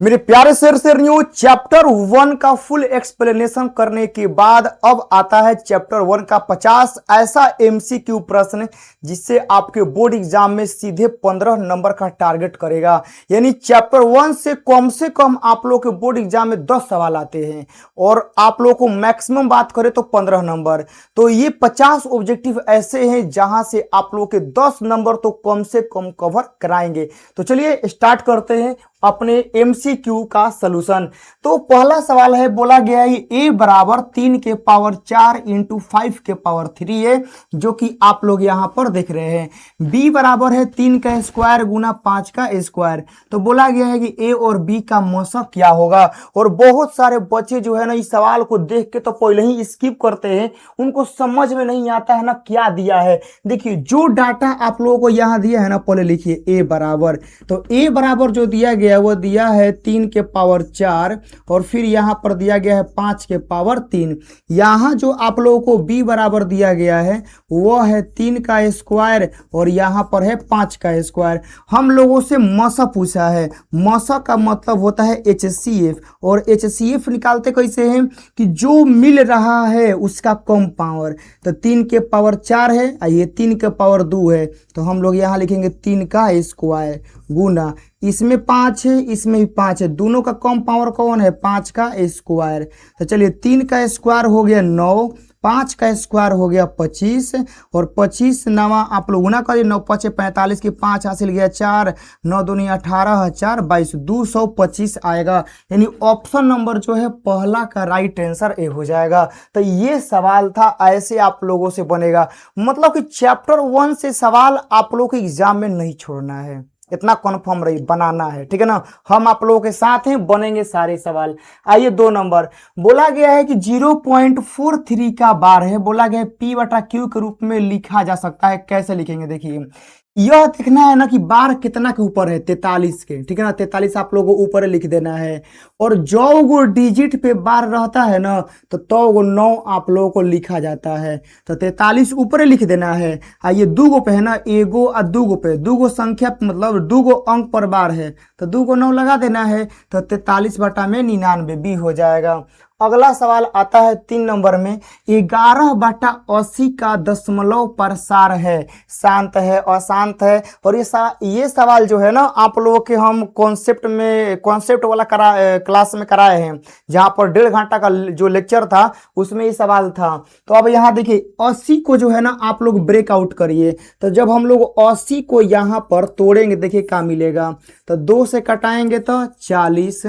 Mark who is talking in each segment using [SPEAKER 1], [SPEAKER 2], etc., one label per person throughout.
[SPEAKER 1] मेरे प्यारे शेर न्यूज चैप्टर 1 का फुल एक्सप्लेनेशन करने के बाद अब आता है चैप्टर 1 का 50 ऐसा एमसीक्यू प्रश्न जिससे आपके बोर्ड एग्जाम में सीधे 15 नंबर का टारगेट करेगा। यानी चैप्टर 1 से कम आप लोग के बोर्ड एग्जाम में 10 सवाल आते हैं और आप लोग को मैक्सिमम बात करें तो 15 नंबर। तो ये 50 ऑब्जेक्टिव ऐसे हैं जहां से आप लोग के 10 नंबर तो कम से कम कवर कराएंगे। तो चलिए स्टार्ट करते हैं अपने एमसीक्यू का सलूशन। तो पहला सवाल है, बोला गया है a बराबर 3 के पावर 4 इंटू 5 के पावर 3 है, जो कि आप लोग यहां पर देख रहे हैं। b बराबर है 3 का स्क्वायर गुना 5 का स्क्वायर। तो बोला गया है कि a और b का मौसक क्या होगा। और बहुत सारे बच्चे जो है ना इस सवाल को देख के तो पहले ही स्किप करते हैं, उनको समझ में नहीं आता है ना क्या दिया है। देखिए जो डाटा आप लोगों को यहां दिया है ना, पहले लिखिए a बराबर। तो a बराबर जो दिया गया वो दिया है 3 के पावर 4 और फिर यहां पर दिया गया है 5 के पावर 3। यहां जो आप लोगों को b बराबर दिया गया है वो है 3 का स्क्वायर और यहां पर है 5 का स्क्वायर। हम लोगों से मसा पूछा है, मसा का मतलब होता है HCF और HCF निकालते कैसे हैं कि जो मिल रहा है उसका कम पावर। तो 3 के पावर 4 है, ये 3 के पावर 2 है, तो हम लोग यहां लिखेंगे 3 का स्क्वायर गुना, इसमें 5 है इसमें भी 5 है, दोनों का कम पावर कौन है 5 का स्क्वायर। तो चलिए 3 का स्क्वायर हो गया 9, 5 का स्क्वायर हो गया 25 और 25 नवा आप लोग गुना करिए, 9 5 45 की 5 हासिल गया 4, 9 दूनी 18, 4 22, 225 आएगा। यानी ऑप्शन नंबर जो है पहला का राइट आंसर ए हो जाएगा। तो ये सवाल था, ऐसे आप लोगों से बनेगा। मतलब कि चैप्टर 1 से सवाल आप लोगों के एग्जाम में नहीं छोड़ना है, इतना कन्फर्म रही, बनाना है, ठीक है ना। हम आप लोगों के साथ हैं, बनेंगे सारे सवाल। आइए 2 नंबर, बोला गया है कि 0.43 का बार है, बोला गया है P बटा Q के रूप में लिखा जा सकता है। कैसे लिखेंगे देखिए, यह देखना है ना कि बार कितना के ऊपर है 43 के, ठीक है ना। 43 आप लोगों को ऊपर लिख देना है और जो गो डिजिट पे बार रहता है ना तो गो 9 आप लोगों को लिखा जाता है। तो 43 ऊपर लिख देना है। ये 2 गो पे है ना, एगो और 2 गो पे, 2 गो संख्या मतलब 2 गो अंक पर बार है तो 2 को 9 लगा देना है। तो 43 बटा में 99 B हो जाएगा। अगला सवाल आता है 3 नंबर में, 11 बटा 80 का दशमलव प्रसार है, शांत है अशांत है। और ये सवाल जो है ना आप लोगों के हम कॉन्सेप्ट वाला क्लास में कराए हैं, जहां पर 1.5 घंटा का जो लेक्चर था उसमें ये सवाल था। तो अब यहाँ देखिए 80 को जो है ना आप लोग ब्रेकआउट करिए। तो जब हम लोग 80 को यहाँ पर तोड़ेंगे देखिए क्या मिलेगा। तो 2 से कटाएंगे तो 40,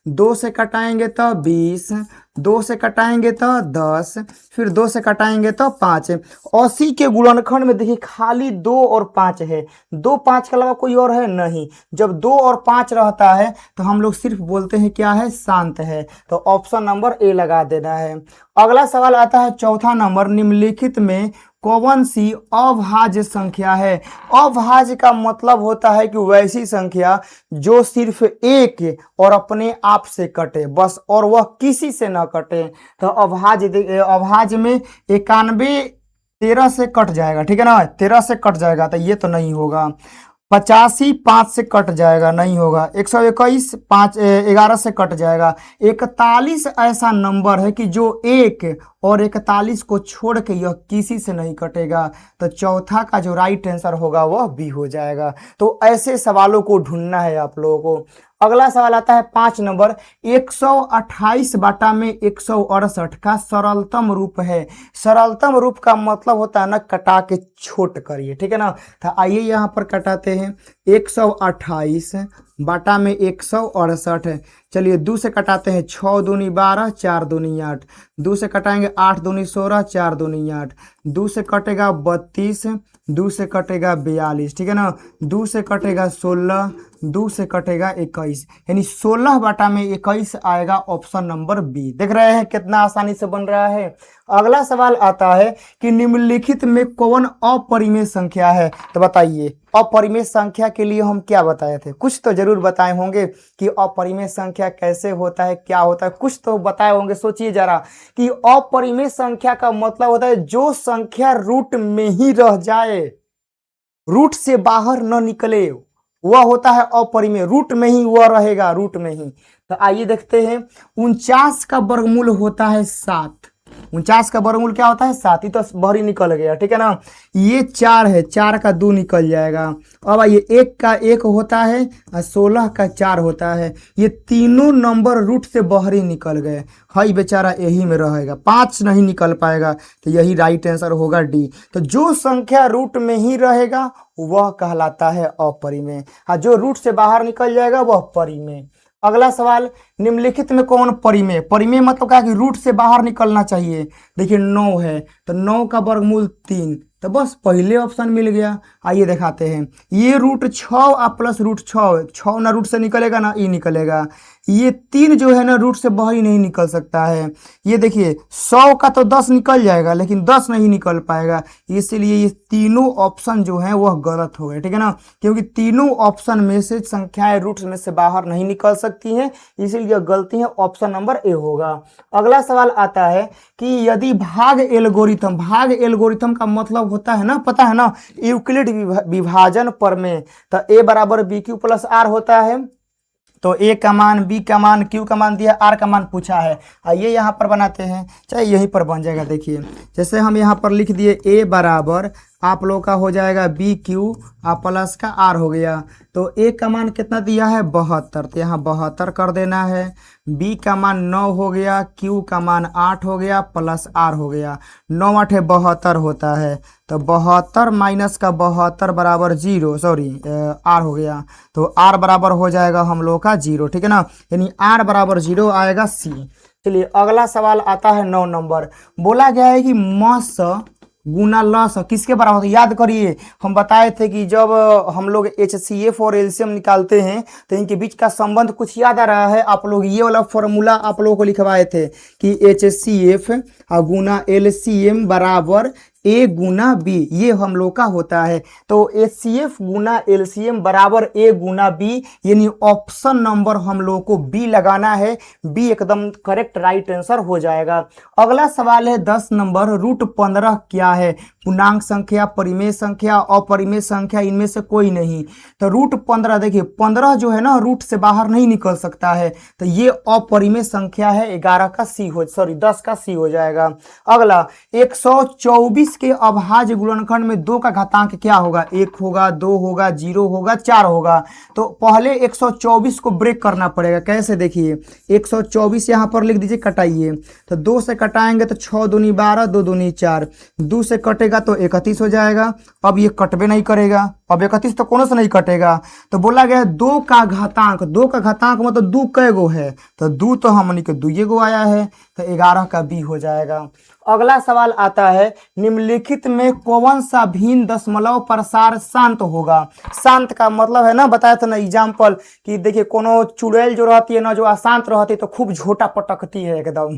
[SPEAKER 1] 2 से कटाएंगे तो 20, 2 से कटाएंगे तो 10, फिर 2 से कटाएंगे तो 5। 80 के गुणनखंड में देखिए खाली 2 और 5 है, 2 5 के अलावा कोई और है नहीं। जब 2 और 5 रहता है तो हम लोग सिर्फ बोलते हैं क्या है, शांत है। तो ऑप्शन नंबर ए लगा देना है। अगला सवाल आता है 4था नंबर, निम्नलिखित में कौन सी अभाज्य संख्या है। अभाज्य का मतलब होता है कि वैसी संख्या जो सिर्फ एक और अपने आप से कटे बस, और वह किसी से न कटे। तो अभाज्य में 91 13 से कट जाएगा, ठीक है ना, 13 से कट जाएगा तो ये तो नहीं होगा। 85 5 से कट जाएगा, नहीं होगा। 121 5 11 से कट जाएगा। 41 ऐसा नंबर है कि जो 1 और 41 को छोड़ के यह किसी से नहीं कटेगा। तो चौथा का जो राइट आंसर होगा वह बी हो जाएगा। तो ऐसे सवालों को ढूंढना है आप लोगों को। अगला सवाल आता है 5 नंबर, 128 बटा में 168 का सरलतम रूप है। सरलतम रूप का मतलब होता है ना कटा के छोट करिए, ठीक है ना। तो आइए यहाँ पर कटाते हैं, 128 बटा में 168। चलिए 2 से कटाते हैं, 6 दूनी 12, 4 दूनी 8, 2 से कटाएंगे 8 दूनी 16, 4 दूनी 8, 2 से कटेगा 32, 2 से कटेगा 42, ठीक है ना, 2 से कटेगा 16, 2 से कटेगा 21, यानी 16 बटा में 21 आएगा ऑप्शन नंबर बी। देख रहे हैं कितना आसानी से बन रहा है। अगला सवाल आता है कि निम्नलिखित में कौन अपरिमेय संख्या है। तो बताइए अपरिमेय संख्या के लिए हम क्या बताए थे, कुछ तो जरूर बताए होंगे कि अपरिमेय संख्या कैसे होता है, क्या होता है, कुछ तो बताए होंगे। सोचिए जरा कि अपरिमेय संख्या का मतलब होता है जो संख्या रूट में ही रह जाए, रूट से बाहर न निकले, वह होता है अपरिमेय, रूट में ही वह रहेगा, रूट में ही। तो आइए देखते हैं, 49 का वर्गमूल होता है 7। 49 का वर्गमूल क्या होता है 7, ही तो बाहर ही निकल गया, ठीक है ना। ये 4 है, 4 का 2 निकल जाएगा। अब आइए 1 का 1 होता है और 16 का 4 होता है। ये तीनों नंबर रूट से बाहर ही निकल गए, हाई बेचारा यही में रहेगा, 5 नहीं निकल पाएगा। तो यही राइट आंसर होगा डी। तो जो संख्या रूट में ही रहेगा वह कहलाता है अपरिमेय, हाँ, जो रूट से बाहर निकल जाएगा वह परिमेय। अगला सवाल, निम्नलिखित में कौन परिमेय? परिमेय मतलब क्या कि रूट से बाहर निकलना चाहिए। देखिए 9 है, तो 9 का वर्गमूल 3, तो बस पहले ऑप्शन मिल गया। आइए दिखाते हैं, ये रूट 6 और प्लस रूट 6, 6 ना रूट से निकलेगा ना ई निकलेगा। ये 3 जो है ना रूट से बाहर ही नहीं निकल सकता है। ये देखिए 100 का तो 10 निकल जाएगा, लेकिन 10 नहीं निकल पाएगा, इसीलिए ये तीनों ऑप्शन जो है वह गलत हो गए, ठीक है ना, क्योंकि तीनों ऑप्शन में से संख्याएं रूट में से बाहर नहीं निकल सकती हैं, इसीलिए गलती है, ऑप्शन नंबर ए होगा। अगला सवाल आता है कि यदि भाग एल्गोरिथम का मतलब होता है ना, पता है ना, यूक्लिड विभाजन प्रमेय। तो ए बराबर बी क्यू प्लस आर होता है। तो ए का मान, बी का मान, क्यू का मान दिया, आर का मान पूछा है। आइए यहाँ पर बनाते हैं, चाहे यहीं पर बन जाएगा। देखिए जैसे हम यहाँ पर लिख दिए ए बराबर आप लोग का हो जाएगा बी क्यू और प्लस का आर हो गया। तो ए का मान कितना दिया है 72, तो यहाँ 72 कर देना है। बी का मान 9 हो गया, क्यू का मान 8 हो गया, प्लस आर हो गया। 9 8 72 होता है, तो 72 माइनस का 72 बराबर 0, सॉरी आर हो गया। तो आर बराबर हो जाएगा हम लोग का 0, ठीक है ना, यानी आर बराबर 0 आएगा सी। चलिए अगला सवाल आता है 9 नंबर। बोला गया है कि मस गुना लस किसके बराबर होता है? याद करिए, हम बताए थे कि जब हम लोग HCF और एलसीएम निकालते हैं तो इनके बीच का संबंध कुछ याद आ रहा है? आप लोग ये वाला फॉर्मूला आप लोगों को लिखवाए थे कि HCF गुना LCM बराबर ए गुना बी, ये हम लोग का होता है। तो HCF गुना LCM बराबर ए गुना बी, यानी ऑप्शन नंबर हम लोग को बी लगाना है। बी एकदम करेक्ट राइट आंसर हो जाएगा। अगला सवाल है 10 नंबर, रूट 15 क्या है? पूर्णांक संख्या, परिमेय संख्या, अपरिमेय संख्या, इनमें से कोई नहीं। तो रूट 15, देखिए 15 जो है ना रूट से बाहर नहीं निकल सकता है, तो ये अपरिमेय संख्या है। 11 का सी हो, सॉरी 10 का सी हो जाएगा। अगला 124 के अभाज्य गुणनखंड में 2 का घातांक क्या होगा? 1 होगा, 2 होगा, 0 होगा, 4 होगा। तो पहले 124 को ब्रेक करना पड़ेगा। कैसे? देखिए 124 यहाँ पर लिख दीजिए, कटाइए। तो 2 से कटाएंगे तो 6 दूनी 12, 2 दूनी 4, 2 से कटेगा तो 31 हो जाएगा। अब ये कटबे नहीं करेगा, अब 31 तो कोनो से नहीं कटेगा। तो बोला गया है 2 का घातांक, 2 का घातांक मतलब 2 कै गो है? तो 2 तो हमनी के 2 गो आया है, तो 11 का बी हो जाएगा। अगला सवाल आता है, निम्नलिखित में कौन सा भिन्न दशमलव प्रसार शांत होगा? शांत का मतलब है ना, बताया था ना एग्जाम्पल कि देखिए कोनो चुड़ैल जो रहती है ना, जो अशांत रहती है तो खूब झोटा पटकती है एकदम,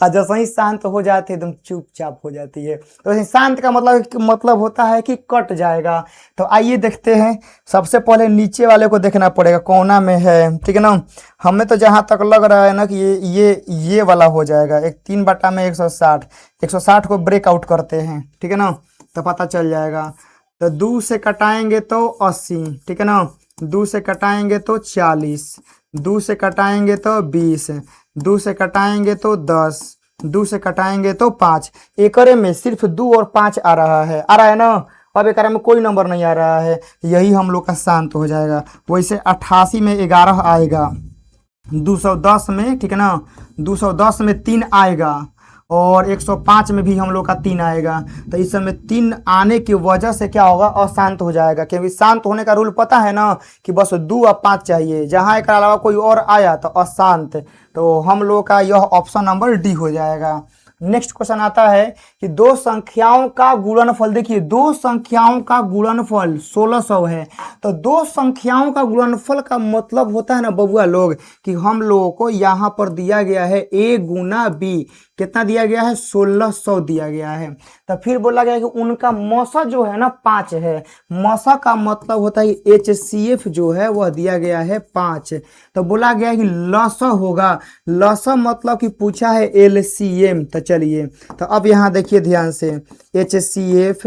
[SPEAKER 1] और जैसे ही शांत हो जाती है एकदम चुपचाप हो जाती है। तो शांत का मतलब होता है कि कट जाएगा। तो आइए देखते हैं, सबसे पहले नीचे वाले को देखना पड़ेगा कोना में है, ठीक है ना। हमें तो जहां तक लग रहा है ना कि ये वाला हो जाएगा, 3 में 160, 160 को ब्रेकआउट करते हैं, ठीक है ना, तो पता चल जाएगा। तो 2 से कटाएंगे तो 80, ठीक है ना, 2 से कटाएंगे तो 40, 2 से कटाएंगे तो 20, 2 से कटाएंगे तो 10, 2 से कटाएंगे तो 5। एकरे में सिर्फ 2 और 5 आ रहा है ना। अब एक में कोई नंबर नहीं आ रहा है, यही हम लोग का शांत हो जाएगा। वैसे 88 में 11 आएगा, 210 में, ठीक है ना, 210 में 3 आएगा, और 105 में भी हम लोग का 3 आएगा। तो इस समय 3 आने की वजह से क्या होगा? अशांत हो जाएगा, क्योंकि शांत होने का रूल पता है ना कि बस 2 और 5 चाहिए, जहां एक अलावा कोई और आया तो अशांत। तो हम लोग का यह ऑप्शन नंबर डी हो जाएगा। नेक्स्ट क्वेश्चन आता है कि 2 संख्याओं का गुणनफल, देखिए 2 संख्याओं का गुणनफल 1600 है। तो 2 संख्याओं का गुणनफल का मतलब होता है ना बबुआ लोग कि हम लोगों को यहाँ पर दिया गया है a गुना b, कितना दिया गया है? 1600 दिया गया है। तो फिर बोला गया कि उनका मौसा जो है ना 5 है। मौसा का मतलब होता है HCF जो है वह दिया गया है 5। तो बोला गया है कि लसा होगा, लसा मतलब कि पूछा है LCM। तो चलिए, तो अब यहाँ देखिए ध्यान से, HCF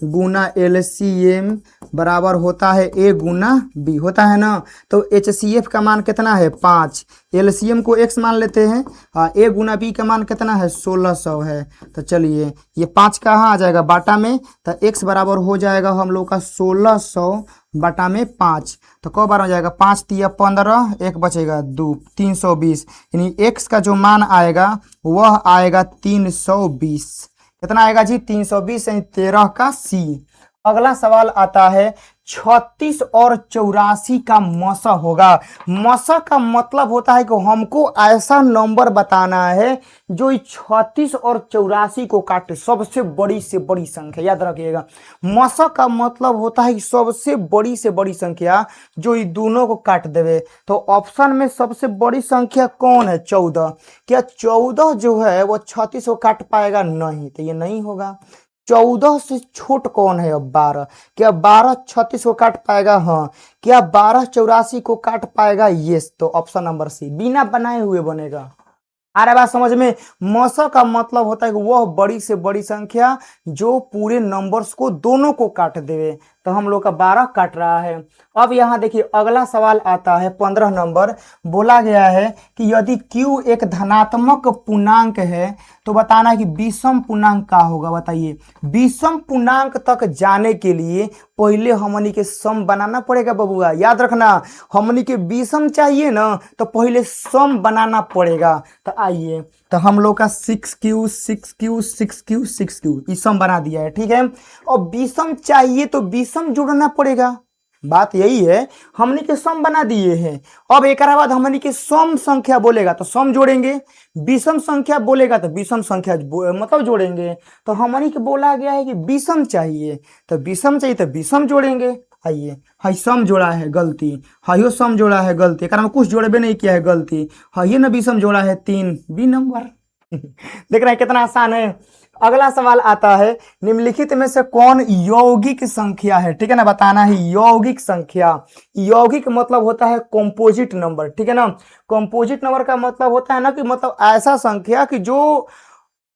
[SPEAKER 1] गुना LCM बराबर होता है ए गुना बी, होता है ना। तो HCF का मान कितना है 5, LCM को x मान लेते हैं। ए गुना बी का मान कितना है 1600 है। तो चलिए ये 5 कहाँ आ जाएगा बाटा में, तो x बराबर हो जाएगा हम लोग का 1600 बटा में 5। तो कब बार हो जाएगा 5 तिया 15, एक बचेगा 2, 320, यानी x का जो मान आएगा वह आएगा 320। कितना आएगा जी 320, यानी 13 का C। अगला सवाल आता है 36 और 84 का मसा होगा। मसा का मतलब होता है कि हमको ऐसा नंबर बताना है जो 36 और 84 को काटे, सबसे बड़ी से बड़ी संख्या, याद रखिएगा। मसा का मतलब होता है कि सबसे बड़ी से बड़ी संख्या जो इन दोनों को काट देवे। तो ऑप्शन में सबसे बड़ी संख्या कौन है 14। क्या 14 जो है वो 36 को काट पाएगा? नहीं, तो ये नहीं होगा। 14 से छोट कौन है अब 12। क्या 12 36 को काट पाएगा? हाँ। क्या 12 84 को काट पाएगा? यस। तो ऑप्शन नंबर सी बिना बनाए हुए बनेगा। आ रहा है बात समझ में। मौसा का मतलब होता है कि वह बड़ी से बड़ी संख्या जो पूरे नंबर्स को दोनों को काट देवे। तो हम लोग का 12 काट रहा है। अब यहाँ देखिए अगला सवाल आता है 15 नंबर। बोला गया है कि यदि Q एक धनात्मक पूर्णांक है तो बताना है कि विषम पूर्णांक का होगा। बताइए, विषम पूर्णांक तक जाने के लिए पहले हमनी के सम बनाना पड़ेगा बबुआ, याद रखना। हमनी के विषम चाहिए ना तो पहले सम बनाना पड़ेगा। तो आइए, तो हम लोग का 6Q 6Q 6Q 6Q ये सम बना दिया है, ठीक है। और विषम चाहिए तो विषम जोड़ना पड़ेगा, बात यही है। हमनी के सम बना दिए हैं। अब एक बाद हमनी के सम संख्या बोलेगा तो सम जोड़ेंगे, विषम संख्या बोलेगा तो विषम संख्या मतलब जोड़ेंगे। तो हमनी के बोला गया है कि विषम चाहिए तो विषम चाहिए तो विषम जोड़ेंगे। आइए, हाई सम जोड़ा है गलती, हाइयो सम जोड़ा है गलती, एक में कुछ जोड़े नहीं किया है गलती। हाइये ना विषम जोड़ा है 3, बी नंबर। देख रहे हैं कितना आसान है। अगला सवाल आता है निम्नलिखित में से कौन यौगिक संख्या है, ठीक है ना। बताना है यौगिक संख्या। यौगिक मतलब होता है कंपोजिट नंबर, ठीक है ना। कंपोजिट नंबर का मतलब होता है ना कि मतलब ऐसा संख्या कि जो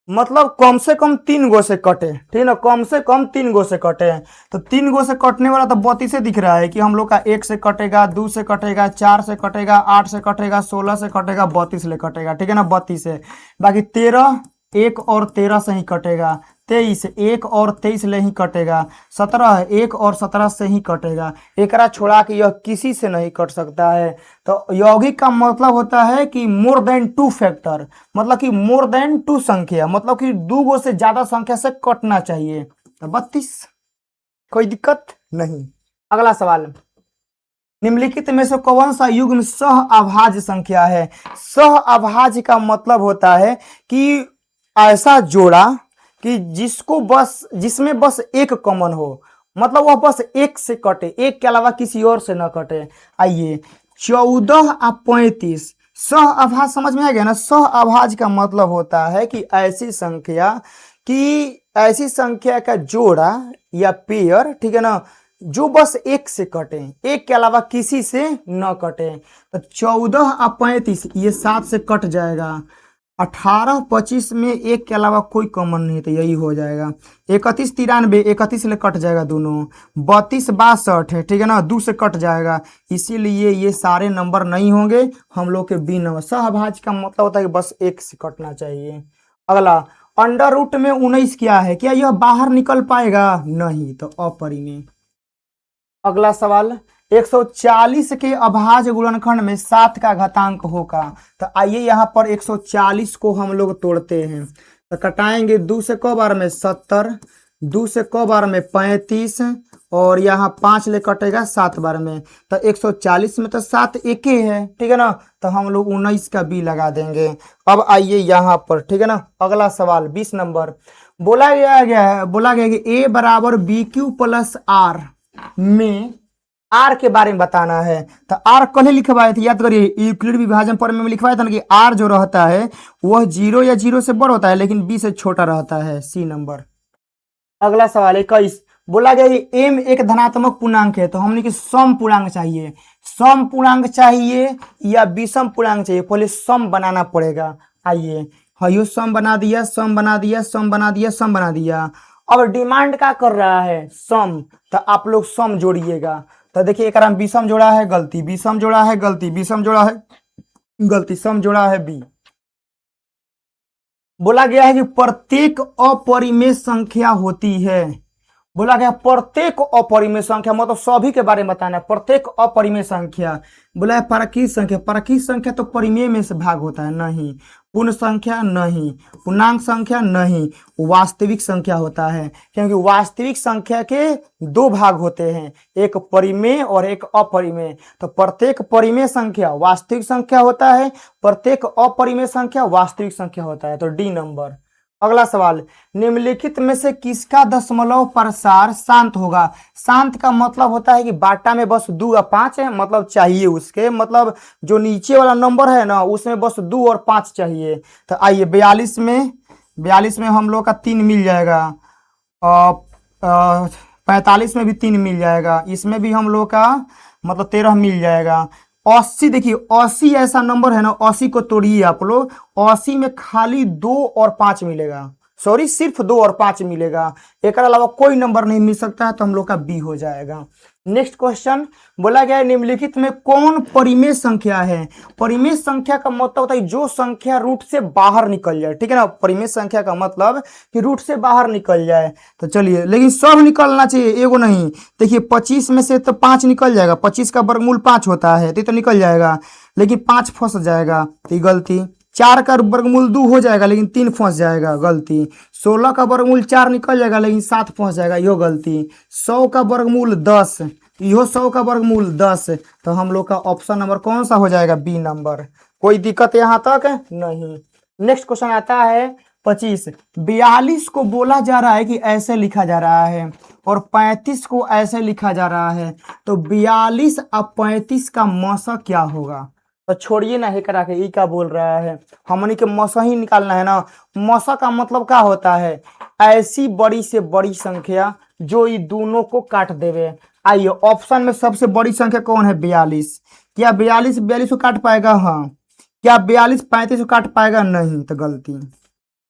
[SPEAKER 1] मतलब कम से कम 3 गो से कटे, ठीक है ना, कम से कम 3 गो से कटे। तो 3 गो से कटने वाला तो 32 से दिख रहा है कि हम लोग का 1 से कटेगा, 2 से कटेगा, 4 से कटेगा, 8 से कटेगा, 16 से कटेगा, 32 से कटेगा, ठीक है ना, 32 से। बाकी 13 1 और 13 से ही कटेगा, 23 1 और 23 ले ही कटेगा, 17 1 और 17 से ही कटेगा। एकरा छोड़ा कि यह किसी से नहीं कट सकता है। तो यौगिक का मतलब होता है कि मोर देन 2 फैक्टर, मतलब कि मोर देन 2 संख्या, मतलब कि 2 गो से ज्यादा संख्या से कटना चाहिए। तो 32, कोई दिक्कत नहीं। अगला सवाल, निम्नलिखित में से कौन सा युग्म सह अभाज्य संख्या है। सह अभाज्य का मतलब होता है कि ऐसा जोड़ा कि जिसमें बस एक कॉमन हो, मतलब वह बस एक से कटे, एक के अलावा किसी और से न कटे। आइए, 14 और 35 सह अभाज्य समझ में आ गया ना। सह अभाज्य का मतलब होता है कि ऐसी संख्या का जोड़ा या पेयर, ठीक है ना, जो बस एक से कटे, एक के अलावा किसी से न कटे। तो 14 और 35 ये 7 से कट जाएगा। 18 25 में एक के अलावा कोई कॉमन नहीं, तो यही हो जाएगा। 31 93 31 से कट जाएगा दोनों। 32 62 है, ठीक है ना, 2 से कट जाएगा। इसीलिए ये सारे नंबर नहीं होंगे हम लोग के बी नंबर। सहभाज्य का मतलब होता है कि बस एक से कटना चाहिए। अगला, अंडर रूट में 19 क्या है, क्या यह बाहर निकल पाएगा? नहीं, तो अपरिमेय। अगला सवाल, 140 के अभाज्य गुणनखंड में 7 का घातांक होगा। तो आइए यहाँ पर 140 को हम लोग तोड़ते हैं। तो कटाएंगे 2 से क बार में 70, 2 से क बार में 35 और यहाँ 5 ले कटेगा 7 बार में। तो 140 में तो 7 एक ही है, ठीक है ना। तो हम लोग 19 का बी लगा देंगे। अब आइए यहाँ पर, ठीक है ना। अगला सवाल 20 नंबर। बोला गया कि ए बराबर बी क्यू प्लस आर में आर के बारे में बताना है। तो आर कल ही लिखवाए थे, याद करिए, यूक्लिड विभाजन प्रमेय में लिखवाया था ना कि आर जो रहता है वह 0 या 0 से बड़ा होता है लेकिन बी से छोटा रहता है। C number. अगला सवाल 21। बोला गया कि एम एक धनात्मक पूर्णांक है, तो हमने की सम पूर्णांक चाहिए। सम पूर्णांक चाहिए या विषम पूर्णांक चाहिए, पहले सम बनाना पड़ेगा। आइए, हयो सम बना दिया, सम बना दिया, सम बना दिया, सम बना दिया। अब डिमांड क्या कर रहा है, सम, तो आप लोग सम जोड़िएगा। तो देखिए एक में विषम जोड़ा है गलती, विषम जोड़ा है गलती, विषम जोड़ा है गलती, सम जोड़ा है बी। बोला गया है कि प्रत्येक अपरिमेय संख्या होती है, बोला गया प्रत्येक अपरिमेय संख्या मतलब सभी के बारे में बताना है। प्रत्येक अपरिमेय संख्या, बोला है परकीय संख्या, परकीय संख्या तो परिमेय में से भाग होता है, नहीं। पूर्ण संख्या नहीं, पूर्णांक संख्या नहीं, वास्तविक संख्या होता है, क्योंकि वास्तविक संख्या के दो भाग होते हैं, एक परिमेय और एक अपरिमेय। तो प्रत्येक परिमेय संख्या वास्तविक संख्या होता है, प्रत्येक अपरिमेय संख्या वास्तविक संख्या होता है। तो डी नंबर। अगला सवाल, निम्नलिखित में से किसका दशमलव प्रसार शांत होगा। शांत का मतलब होता है कि बाटा में बस 2 या 5 है, मतलब चाहिए उसके, मतलब जो नीचे वाला नंबर है ना उसमें बस 2 और 5 चाहिए। तो आइए 42 में हम लोग का 3 मिल जाएगा, 45 में भी 3 मिल जाएगा, इसमें भी हम लोग का मतलब 13 मिल जाएगा। 80, देखिए 80 ऐसा नंबर है ना, 80 को तोड़िए आप लोग, 80 में खाली 2 और 5 मिलेगा, सॉरी सिर्फ 2 और 5 मिलेगा, एक अलावा कोई नंबर नहीं मिल सकता है, तो हम लोग का बी हो जाएगा। नेक्स्ट क्वेश्चन, बोला गया है निम्नलिखित में कौन परिमेय संख्या है। परिमेय संख्या का मतलब होता है जो संख्या रूट से बाहर निकल जाए, ठीक है ना। परिमेय संख्या का मतलब कि रूट से बाहर निकल जाए। तो चलिए, लेकिन सब निकलना चाहिए, एगो नहीं। देखिए 25 में से तो 5 निकल जाएगा, 25 का वर्गमूल 5 होता है, तो निकल जाएगा, लेकिन 5 फंस जाएगा, तो गलती। 4 का वर्गमूल 2 हो जाएगा, लेकिन 3 फंस जाएगा, गलती। 16 का वर्गमूल 4 निकल जाएगा, लेकिन 7 फंस जाएगा, यो गलती। 100 का वर्गमूल 10, यो 100 का वर्गमूल 10। तो हम लोग का ऑप्शन नंबर कौन सा हो जाएगा, बी नंबर। कोई दिक्कत यहाँ तक नहीं। नेक्स्ट क्वेश्चन आता है 25, 42 को बोला जा रहा है कि ऐसे लिखा जा रहा है, और 35 को ऐसे लिखा जा रहा है, तो 42 और 35 का मौसा क्या होगा। तो छोड़िए ना, हे करा के ई क्या बोल रहा है, हमनी के मौसा ही निकालना है ना। मौसा का मतलब क्या होता है, ऐसी बड़ी से बड़ी संख्या जो ये दोनों को काट देवे। आइए ऑप्शन में सबसे बड़ी संख्या कौन है, 42। क्या 42 42 को काट पाएगा, हाँ। क्या 42 35 को काट पाएगा, नहीं, तो गलती।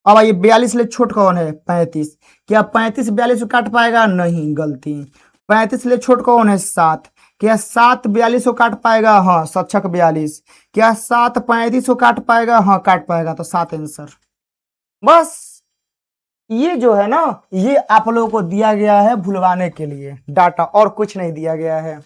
[SPEAKER 1] अब आइए 42 ले छोट कौन है, 35। क्या 35 42 को काट पाएगा, नहीं, गलती। 35 ले छोट कौन है, 7। क्या 7 42 को काट पाएगा, हाँ, 7×42। क्या 7 35 को काट पाएगा, हाँ, काट पाएगा, तो 7 आंसर। बस ये जो है ना, ये आप लोगों को दिया गया है भुलवाने के लिए डाटा, और कुछ नहीं दिया गया है।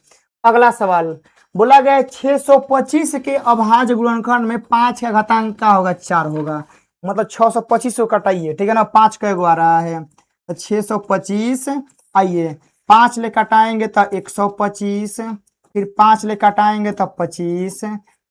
[SPEAKER 1] अगला सवाल, बोला गया है 625 के अभाज्य गुणनखंड में 5 का घातांक क्या होगा, 4 होगा, मतलब 625 को कटाइए, ठीक है ना। 5 का एगो आ रहा है, तो 625, आइए 5 ले कटाएंगे तो 125, फिर 5 ले कटाएंगे तो 25,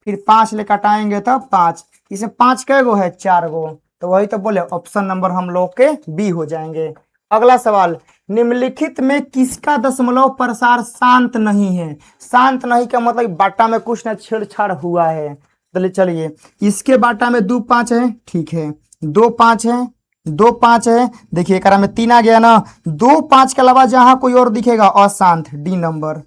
[SPEAKER 1] फिर 5 ले कटाएंगे तो 5, इसमें 5 का एगो है, 4 गो, तो वही तो बोले ऑप्शन नंबर हम लोग के बी हो जाएंगे। अगला सवाल, निम्नलिखित में किसका दशमलव प्रसार शांत नहीं है। शांत नहीं का मतलब बाटा में कुछ न छेड़छाड़ हुआ है। चलिए इसके बाटा में 2 5 है, ठीक है, 2 5 है, 2 5 है, देखिए एक में 3 आ गया ना। 2 5 के अलावा जहां कोई और दिखेगा अशांत, डी नंबर।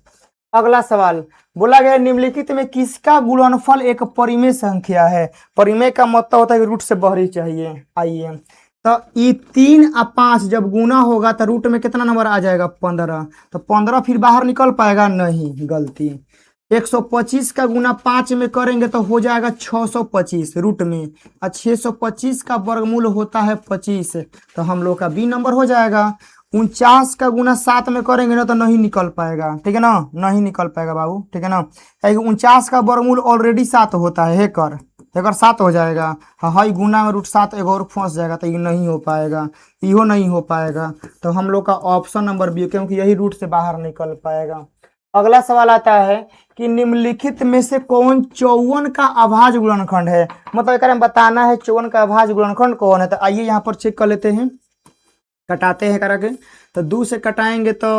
[SPEAKER 1] अगला सवाल, बोला गया निम्नलिखित में किसका गुणनफल एक परिमेय संख्या है। परिमेय का मतलब होता है कि रूट से बाहरी चाहिए। आइए, तो ये 3 और 5 जब गुना होगा तो रूट में कितना नंबर आ जाएगा, 15। तो 15 फिर बाहर निकल पाएगा, नहीं, गलती। 125 का गुना 5 में करेंगे तो हो जाएगा 625 रूट में, और 625 का वर्गमूल होता है 25, तो हम लोग का बी नंबर हो जाएगा। 49 का गुना 7 में करेंगे ना तो नहीं निकल पाएगा, ठीक है ना, नहीं निकल पाएगा बाबू, ठीक है ना। 49 का वर्गमूल ऑलरेडी 7 होता है, हेकर 7 हो जाएगा, हाँ, गुना में रूट 7 एक और फंस जाएगा, तो ये नहीं हो पाएगा, इहो नहीं हो पाएगा, तो हम लोग का ऑप्शन नंबर बी, क्योंकि यही रूट से बाहर निकल पाएगा। अगला सवाल आता है कि निम्नलिखित में से कौन 54 का अभाज्य गुणनखंड है। मतलब एक में बताना है 54 का अभाज्य गुणनखंड कौन है। तो आइए यहाँ पर चेक कर लेते हैं, कटाते हैं करा के। तो 2 से कटाएंगे तो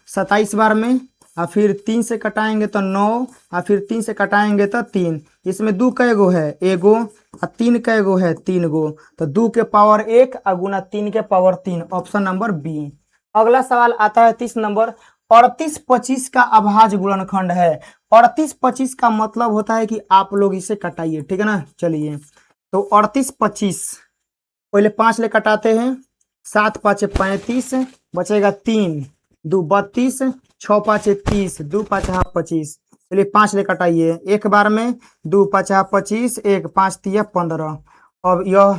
[SPEAKER 1] 27 बार में, और फिर 3 से कटाएंगे तो 9, और फिर 3 से कटाएंगे तो 3। इसमें 2 का एगो है, एगो, और 3 का एगो है, 3 गो, तो 2 के पावर 1 और गुना 3 के पावर 3, ऑप्शन नंबर बी। अगला सवाल आता है 30 नंबर, 38 25 का अभाज्य गुणनखंड है। 38 25 का मतलब होता है कि आप लोग इसे कटाइए, ठीक है ना। चलिए, तो 38 25 पहले 5 ले कटाते हैं, 7 5 35, बचेगा 3, 2 32, 6 5 30, 2 5 25। चलिए 5 ले कटाइए एक बार में, 2 5 25, 1 5 3 15। अब यह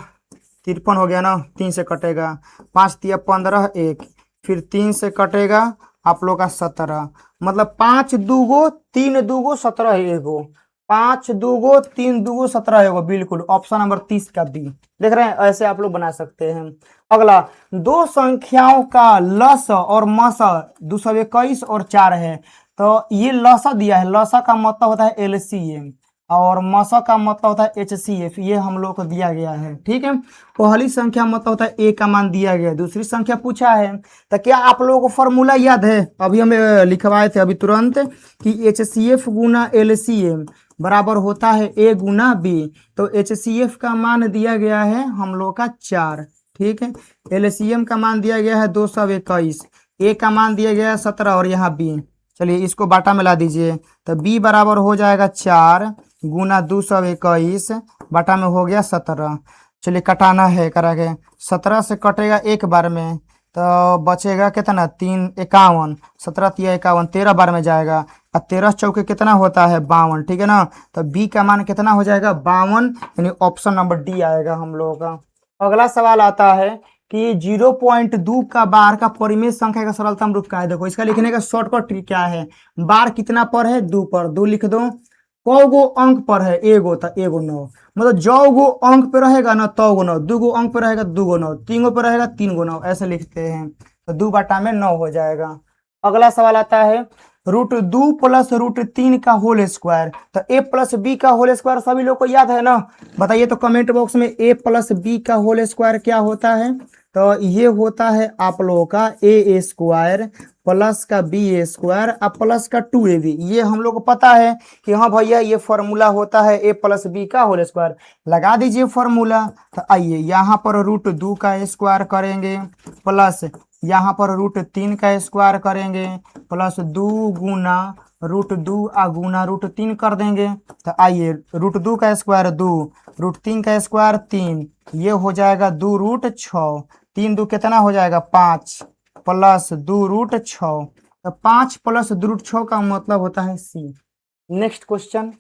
[SPEAKER 1] 53 हो गया ना, 3 से कटेगा, 5 3 15, 1 फिर 3 से कटेगा आप लोग का 17, मतलब 5 दूगो 3 दूगो 17 एगो, 5 दूगो 3 दूगो 17 एगो, बिल्कुल ऑप्शन नंबर 30 का बी। देख रहे हैं, ऐसे आप लोग बना सकते हैं। अगला, दो संख्याओं का लस और मस 221 और 4 है। तो ये लसा दिया है, लसा का मतलब होता है एलसीएम और मसा का मतलब होता है एचसीएफ, ये हम लोग को दिया गया है। ठीक है, पहली संख्या मतलब होता है ए का मान दिया गया है, दूसरी संख्या पूछा है। तो क्या आप लोगों को फॉर्मूला याद है? अभी हमें लिखवाए थे अभी तुरंत कि एचसीएफ गुना एलसीएम बराबर होता है ए गुना बी। तो एचसीएफ का मान दिया गया है हम लोग का 4। ठीक है, एलसीएम का मान दिया गया है 221, ए का मान दिया गया है 17 और यहाँ बी। चलिए इसको बाटा में ला दीजिए, तो बी बराबर हो जाएगा 4 गुना 221 बाटा में हो गया 17। चलिए कटाना है करा के, 17 से कटेगा एक बार में, तो बचेगा कितना 3 51, 17 3 51, 13 बार में जाएगा और 13 चौके कितना होता है 52। ठीक है ना, तो बी का मान कितना हो जाएगा 52, यानी ऑप्शन नंबर डी आएगा हम लोगों का। अगला सवाल आता है कि 0.2 का बार का परिमेय संख्या का सरलतम रूप क्या है। देखो इसका लिखने का शॉर्टकट ट्रिक क्या है, बार कितना पर है 2 पर, 2 लिख दो। कौ गो अंक पर है एगो, तो एगो 9, मतलब जो गो अंक पे रहेगा ना तो गो 9, 2 गो अंक पे रहेगा 2 गो 9, 3 गो पे रहेगा 3 गो 9, ऐसे लिखते हैं। तो 2 बाटा में 9 हो जाएगा। अगला सवाल आता है √2 प्लस √3 का होल स्क्वायर। तो ए प्लस बी का होल स्क्वायर सभी लोग को याद है ना, बताइए तो कमेंट बॉक्स में ए प्लस बी का होल स्क्वायर क्या होता है। तो ये होता है आप लोगों का ए स्क्वायर प्लस का बी स्क्वायर और प्लस का 2ab। ये हम लोग को पता है कि हाँ भैया ये फॉर्मूला होता है ए प्लस बी का होल स्क्वायर। लगा दीजिए फॉर्मूला। तो आइए यहाँ पर √2 का स्क्वायर करेंगे प्लस यहाँ पर √3 का स्क्वायर करेंगे प्लस 2 गुना √2 गुना √3 कर देंगे। तो आइए √2 का स्क्वायर 2, √3 का स्क्वायर 3, ये हो जाएगा 2√6, 3 2 कितना हो जाएगा 5 प्लस 2√6। तो 5 प्लस 2√6 का मतलब होता है सी। नेक्स्ट क्वेश्चन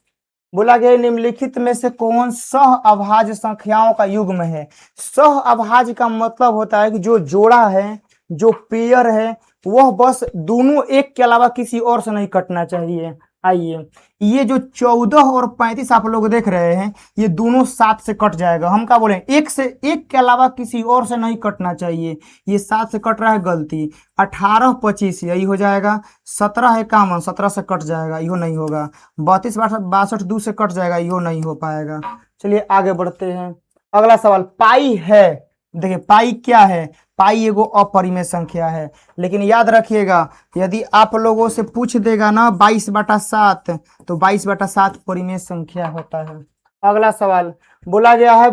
[SPEAKER 1] बोला गया निम्नलिखित में से कौन सह अभाज्य संख्याओं का युग्म है। सह अभाज्य का मतलब होता है कि जो जोड़ा है, जो पेयर है, वह बस दोनों एक के अलावा किसी और से नहीं कटना चाहिए। आइए ये जो 14 और 35 आप लोग देख रहे हैं, ये दोनों 7 से कट जाएगा। हम क्या बोले, एक से एक के अलावा किसी और से नहीं कटना चाहिए। ये 7 से कट रहा है, गलती। 18 25 यही हो जाएगा। 17 51 17 से कट जाएगा, यो नहीं होगा। 32 62 2 से कट जाएगा, यो नहीं हो पाएगा। चलिए आगे बढ़ते हैं। अगला सवाल पाई है। देखिए पाई क्या है, पाई एगो अपरिमेय संख्या है। लेकिन याद रखिएगा यदि आप लोगों से पूछ देगा ना 22/7, तो 22/7 परिमेय संख्या होता है। अगला सवाल बोला गया है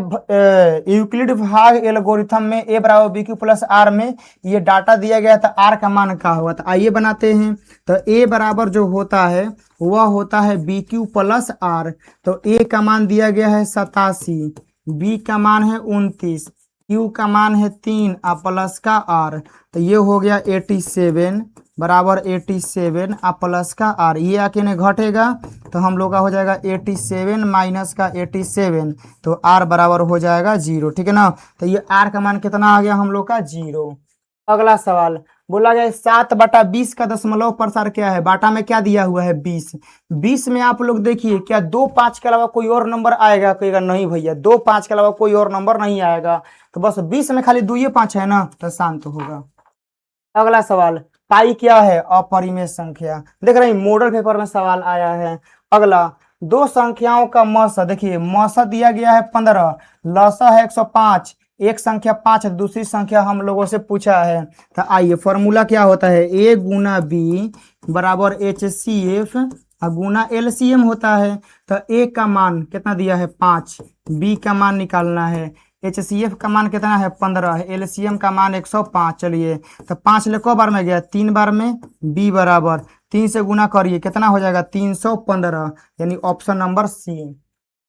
[SPEAKER 1] यूक्लिड भाग एल्गोरिथम में ए बराबर बी क्यू प्लस आर में ये डाटा दिया गया था, आर का मान क्या हुआ था। आइए बनाते हैं। तो ए बराबर जो होता है वह होता है बी क्यू प्लस आर। तो ए का मान दिया गया है 87, बी का मान है 29, क्यू का मान है 3 और प्लस का आर। तो ये हो गया 87 बराबर 87 और प्लस का आर। ये आके ने घटेगा तो हम लोग का हो जाएगा 87 माइनस का 87, तो आर बराबर हो जाएगा 0। ठीक है ना, तो ये आर का मान कितना आ गया हम लोग का 0। अगला सवाल बोला गया 7/20 का दशमलव प्रसार क्या है। बाटा में क्या दिया हुआ है 20। 20 में आप लोग देखिए क्या 2 5 के अलावा कोई और नंबर आएगा, कहेगा नहीं भैया 2 5 के अलावा कोई और नंबर नहीं आएगा। तो बस 20 में खाली 2 5 है ना, तो शांत होगा। अगला सवाल पाई क्या है, अपरिमेय संख्या। देख रहे हैं मॉडल पेपर में सवाल आया है। अगला दो संख्याओं का मसा, देखिए मसा दिया गया है 15, लसा है 105, एक संख्या 5 दूसरी संख्या हम लोगों से पूछा है। तो आइए फॉर्मूला क्या होता है, ए गुना बी बराबर HCF गुना LCM होता है। तो ए का मान कितना दिया है 5, बी का मान निकालना है, HCF का मान कितना है 15 है, LCM का मान 105। चलिए तो 5 ले को बार में गया 3 बार में, बी बराबर 3 से गुना करिए कितना हो जाएगा 315, यानी ऑप्शन नंबर सी।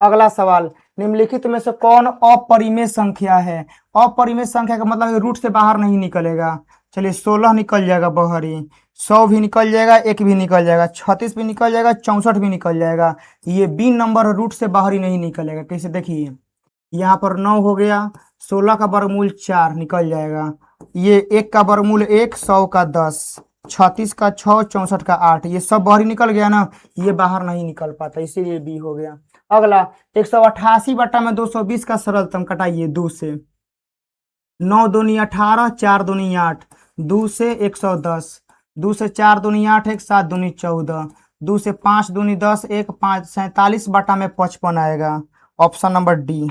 [SPEAKER 1] अगला सवाल निम्नलिखित में से कौन अपरिमेय संख्या है? अपरिमेय संख्या का मतलब रूट से बाहर नहीं निकलेगा। चलिए 16 निकल जाएगा बाहर ही, 100 भी निकल जाएगा, 1 भी निकल जाएगा, 36 भी निकल जाएगा, 64 भी निकल जाएगा। ये बी नंबर रूट से बाहर ही नहीं निकलेगा। कैसे? देखिए यहाँ पर 9 हो गया, 16 का वर्गमूल 4 निकल जाएगा, ये 1 का वर्गमूल 1, 100 का 10, 36 का 6, 64 का 8, ये सब बाहर ही निकल गया ना, ये बाहर नहीं निकल पाता, इसीलिए बी हो गया। अगला 188 बटा में 220 का सरलतम कटाइए 2 से। 9 दूनी 18, 4 दूनी 8, 2 से 110, 2 से 4 दूनी 8, 1 7 दूनी 14, 2 से 5 दूनी 10, 1 5 47 बटा में 55 आएगा। Option number D.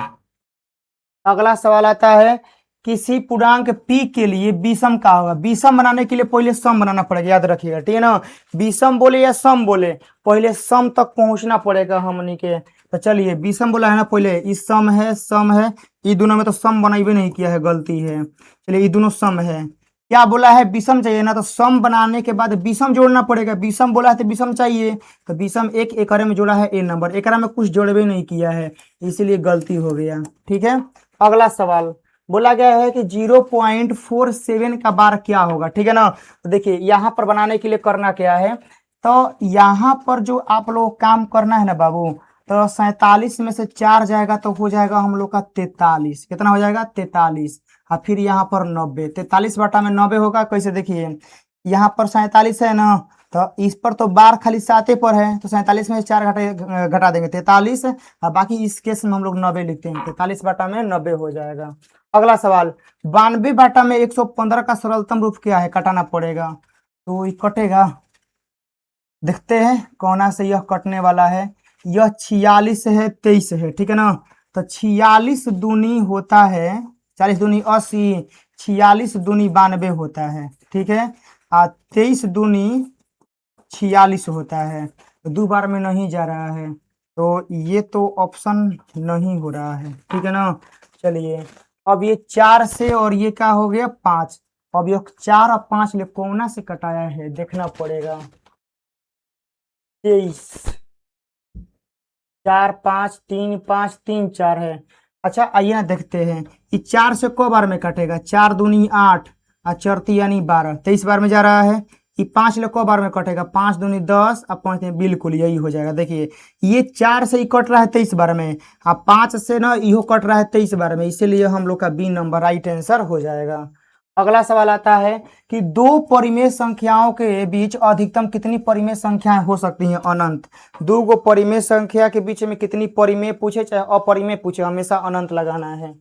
[SPEAKER 1] अगला सवाल आता है, किसी पूर्णांक p के लिए विषम का होगा। विषम बनाने के लिए पहले सम बनाना पड़ेगा, याद रखिएगा, ठीक है ना। विषम बोले या सम बोले, पहले सम तक पहुंचना पड़ेगा हमनी के। तो चलिए विषम बोला है ना, पहले इस सम है, सम है, ये दोनों में तो सम बनाइबे नहीं किया है, गलती है। चलिए ये दोनों सम है, क्या बोला है? विषम चाहिए ना, तो सम बनाने के बाद विषम जोड़ना पड़ेगा। विषम बोला है तो विषम चाहिए, तो विषम एक एकरे में जोड़ा है ए नंबर, एकरा में कुछ जोड़बे नहीं किया है, इसीलिए गलती हो गया। ठीक है, अगला सवाल बोला गया है कि 0.47 का बार क्या होगा। ठीक है ना, तो देखिए यहाँ पर बनाने के लिए करना क्या है, तो यहाँ पर जो आप लोग काम करना है ना बाबू, तो 47 में से 4 जाएगा तो हो जाएगा हम लोग का 43। कितना हो जाएगा? 43। और फिर यहाँ पर 90, 43 बटा में 90 होगा। कैसे? देखिए यहाँ पर 47 है ना, तो इस पर तो बार खाली 7 पर है, तो 47 में से 4 घटा देंगे 43, और बाकी इस केस में हम लोग 90 लिखते हैं, 43 बटा में 90 हो जाएगा। अगला सवाल, 92 बटा में 115 का सरलतम रूप क्या है? कटाना पड़ेगा, तो ये कटेगा, देखते हैं कौन से यह कटने वाला है। यह 46 है, 23 है, ठीक है ना। तो 46 दूनी होता है, 40 दूनी 80, 46 दूनी 92 होता है, ठीक है। 23 दूनी 46 होता है, तो 2 बार में नहीं जा रहा है, तो ये तो ऑप्शन नहीं हो रहा है, ठीक है ना। चलिए अब ये 4 से और ये क्या हो गया 5, अब ये 4 और 5 ले कौन से कटाया है देखना पड़ेगा। 23, 4 5 3 5 3 4 है। अच्छा आइए ना देखते हैं, ये 4 से को बार में कटेगा? 4 दूनी 8 और 4 यानी 12, 23 बार में जा रहा है। ये 5 ले को बार में कटेगा? 5 दूनी 10 और 5, बिल्कुल यही हो जाएगा। देखिए ये 4 से ही कट रहा है 23 बार में, और 5 से ना इहो कट रहा है 23 बार में, इसीलिए हम लोग का बी नंबर राइट आंसर हो जाएगा। अगला सवाल आता है कि 2 परिमेय संख्याओं के बीच अधिकतम कितनी परिमेय संख्याएं हो सकती हैं? अनंत। 2 गो परिमेय संख्या के बीच में कितनी परिमेय पूछे चाहे अपरिमेय पूछे, हमेशा अनंत लगाना है।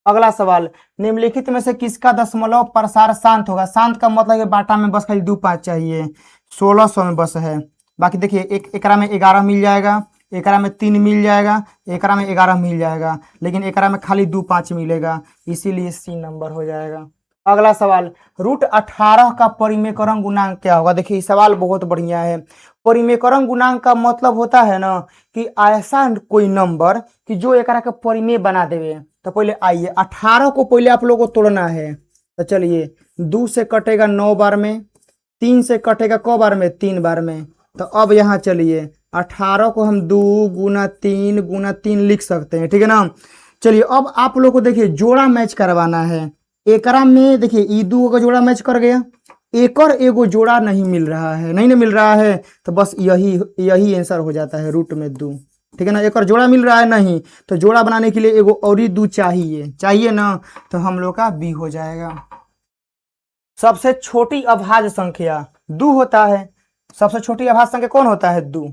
[SPEAKER 1] अगला सवाल, निम्नलिखित में से किसका दशमलव प्रसार शांत होगा? शांत का मतलब है बाटा में बस खाली 2 5 चाहिए, 1600 में बस है। बाकी देखिए एक एकरा में 11 मिल जाएगा, एकरा में 3 मिल जाएगा, एकरा में 11 मिल जाएगा, लेकिन एकरा में खाली 2 5 मिलेगा, इसीलिए सी नंबर हो जाएगा। अगला सवाल, √18 का परिमेयकरण गुणांक क्या होगा? देखिए सवाल बहुत बढ़िया है। परिमेयकरण गुणांक का मतलब होता है ना कि ऐसा कोई नंबर कि जो एकरा के परिमेय बना देवे। तो पहले आइए 18 को पहले आप लोगों को तोड़ना है, तो चलिए 2 से कटेगा 9 बार में, 3 से कटेगा क बार में? 3 बार में। तो अब यहाँ चलिए 18 को हम 2 गुना 3 गुना 3 लिख सकते हैं, ठीक है ना। चलिए अब आप लोग को देखिए जोड़ा मैच करवाना है। एकरा में देखिए ई 2 का जोड़ा मैच कर गया, एक और एगो जोड़ा नहीं मिल रहा है, नहीं ना मिल रहा है, तो बस यही आंसर हो जाता है √2, ठीक है ना। एक और जोड़ा मिल रहा है नहीं, तो जोड़ा बनाने के लिए एगो और ही 2 चाहिए ना, तो हम लोग का बी हो जाएगा। सबसे छोटी अभाज्य संख्या 2 होता है। सबसे छोटी अभाज्य संख्या कौन होता है? 2।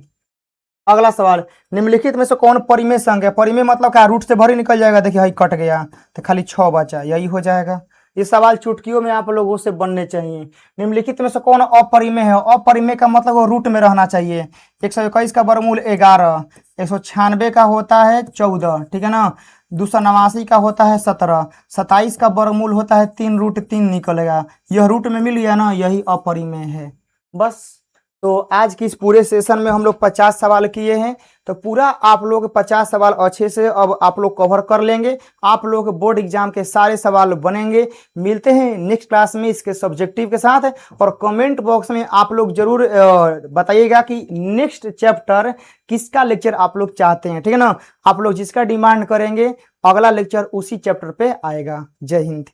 [SPEAKER 1] अगला सवाल, निम्नलिखित में से कौन परिमेय संख्या? परिमेय मतलब क्या? रूट से भरी निकल जाएगा, देखिए कट गया तो खाली 6 बचा, यही हो जाएगा। ये सवाल चुटकियों में आप लोगों से बनने चाहिए। निम्नलिखित में से कौन अपरिमेय है? अपरिमेय का मतलब वो रूट में रहना चाहिए। 121 का वर्गमूल 11, 196 का होता है 14, ठीक है ना। 289 का होता है 17, 27 का वर्गमूल होता है 3 √3 निकलेगा। यह रूट में मिल गया ना, यही अपरिमेय है बस। तो आज की इस पूरे सेशन में हम लोग 50 सवाल किए हैं। तो पूरा आप लोग 50 सवाल अच्छे से अब आप लोग कवर कर लेंगे। आप लोग बोर्ड एग्जाम के सारे सवाल बनेंगे। मिलते हैं नेक्स्ट क्लास में इसके सब्जेक्टिव के साथ। और कमेंट बॉक्स में आप लोग जरूर बताइएगा कि नेक्स्ट चैप्टर किसका लेक्चर आप लोग चाहते हैं, ठीक है ना। आप लोग जिसका डिमांड करेंगे अगला लेक्चर उसी चैप्टर पे आएगा। जय हिंद।